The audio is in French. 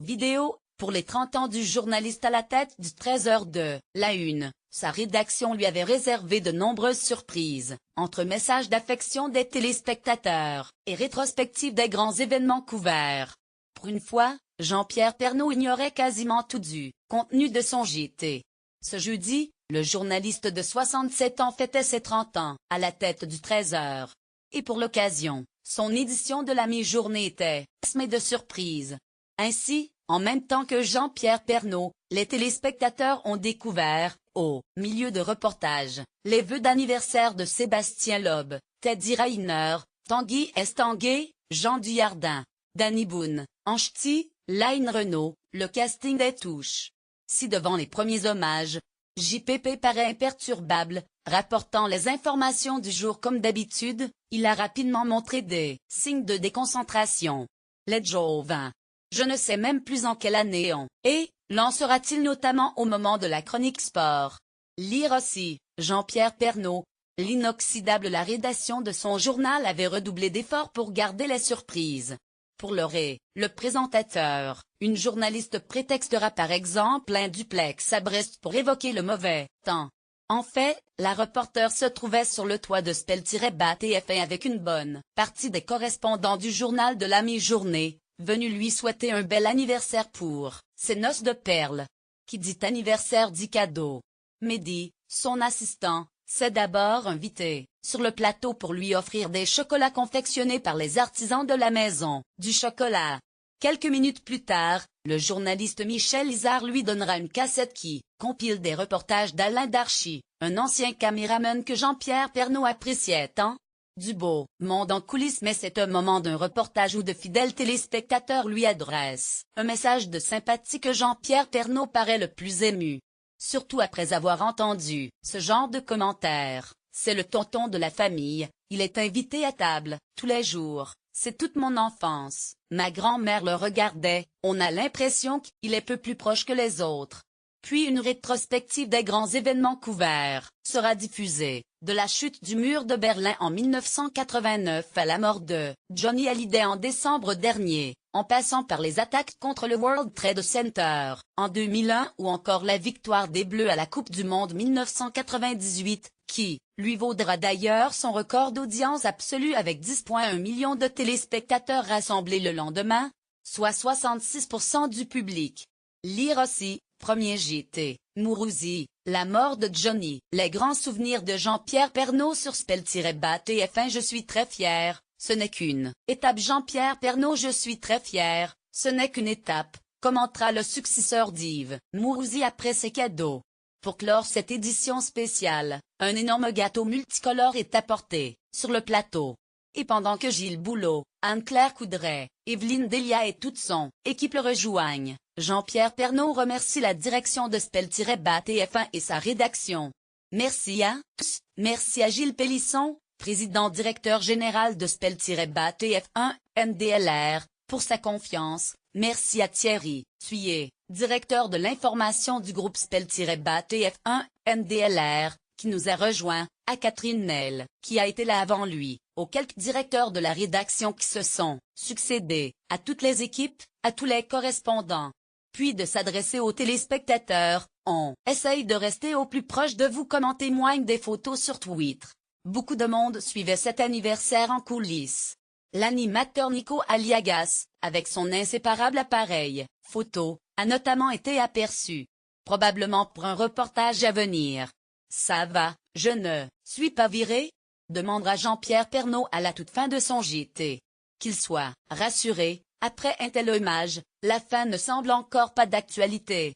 Vidéo, pour les 30 ans du journaliste à la tête du 13h de La Une, sa rédaction lui avait réservé de nombreuses surprises, entre messages d'affection des téléspectateurs et rétrospectives des grands événements couverts. Pour une fois, Jean-Pierre Pernaut ignorait quasiment tout du contenu de son JT. Ce jeudi, le journaliste de 67 ans fêtait ses 30 ans, à la tête du 13h. Et pour l'occasion, son édition de la mi-journée était semée de surprises. Ainsi, en même temps que Jean-Pierre Pernaut, les téléspectateurs ont découvert, au milieu de reportages, les vœux d'anniversaire de Sébastien Loeb, Teddy Riner, Tanguy Estanguet, Jean Dujardin, Danny Boone, Anch'ti, Line Renault, le casting des touches. Si devant les premiers hommages, JPP paraît imperturbable, rapportant les informations du jour comme d'habitude, il a rapidement montré des signes de déconcentration. Les Jovins. Je ne sais même plus en quelle année on est, lancera-t-il notamment au moment de la chronique sport. Lire aussi, Jean-Pierre Pernaut, l'inoxydable. La rédaction de son journal avait redoublé d'efforts pour garder les surprises. Pour le présentateur, une journaliste prétextera par exemple un duplex à Brest pour évoquer le mauvais temps. En fait, la reporter se trouvait sur le toit de Spell-Bat TF1 avec une bonne partie des correspondants du journal de la mi-journée, venus lui souhaiter un bel anniversaire pour ses noces de perles. Qui dit anniversaire dit cadeau. Mehdi, son assistant, s'est d'abord invité sur le plateau pour lui offrir des chocolats confectionnés par les artisans de la maison du chocolat. Quelques minutes plus tard, le journaliste Michel Izard lui donnera une cassette qui compile des reportages d'Alain Darchy, un ancien caméraman que Jean-Pierre Pernaut appréciait tant. Du beau monde en coulisses, mais c'est un moment d'un reportage où de fidèles téléspectateurs lui adressent un message de sympathie que Jean-Pierre Pernaut paraît le plus ému. Surtout après avoir entendu ce genre de commentaires. C'est le tonton de la famille, il est invité à table, tous les jours, c'est toute mon enfance. Ma grand-mère le regardait, on a l'impression qu'il est peu plus proche que les autres. Puis une rétrospective des grands événements couverts sera diffusée, de la chute du mur de Berlin en 1989 à la mort de Johnny Hallyday en décembre dernier, en passant par les attaques contre le World Trade Center en 2001 ou encore la victoire des Bleus à la Coupe du Monde 1998, qui lui vaudra d'ailleurs son record d'audience absolue avec 10,1 millions de téléspectateurs rassemblés le lendemain, soit 66% du public. Lire aussi, premier JT, Mourouzi, la mort de Johnny, les grands souvenirs de Jean-Pierre Pernaut sur Spell-Bat TF1. Je suis très fier, ce n'est qu'une étape. Jean-Pierre Pernaut. Je suis très fier, ce n'est qu'une étape, commentera le successeur d'Yves Mourouzi après ses cadeaux. Pour clore cette édition spéciale, un énorme gâteau multicolore est apporté sur le plateau. Et pendant que Gilles Boulot, Anne-Claire Coudray, Evelyne Delia et toute son équipe le rejoignent, Jean-Pierre Pernaut remercie la direction de Spell-Bat TF1 et sa rédaction. Merci à tous, merci à Gilles Pélisson, président directeur général de Spell-Bat TF1, MDLR, pour sa confiance. Merci à Thierry Thuillier, directeur de l'information du groupe Spell-Bat TF1, MDLR, qui nous a rejoints, à Catherine Nel, qui a été là avant lui, aux quelques directeurs de la rédaction qui se sont succédés, à toutes les équipes, à tous les correspondants. Puis de s'adresser aux téléspectateurs, on essaye de rester au plus proche de vous comme en témoignent des photos sur Twitter. Beaucoup de monde suivait cet anniversaire en coulisses. L'animateur Nico Aliagas, avec son inséparable appareil photo, a notamment été aperçu. Probablement pour un reportage à venir. Ça va, je ne suis pas viré? Demandera Jean-Pierre Pernaut à la toute fin de son JT. Qu'il soit rassuré, après un tel hommage, la fin ne semble encore pas d'actualité.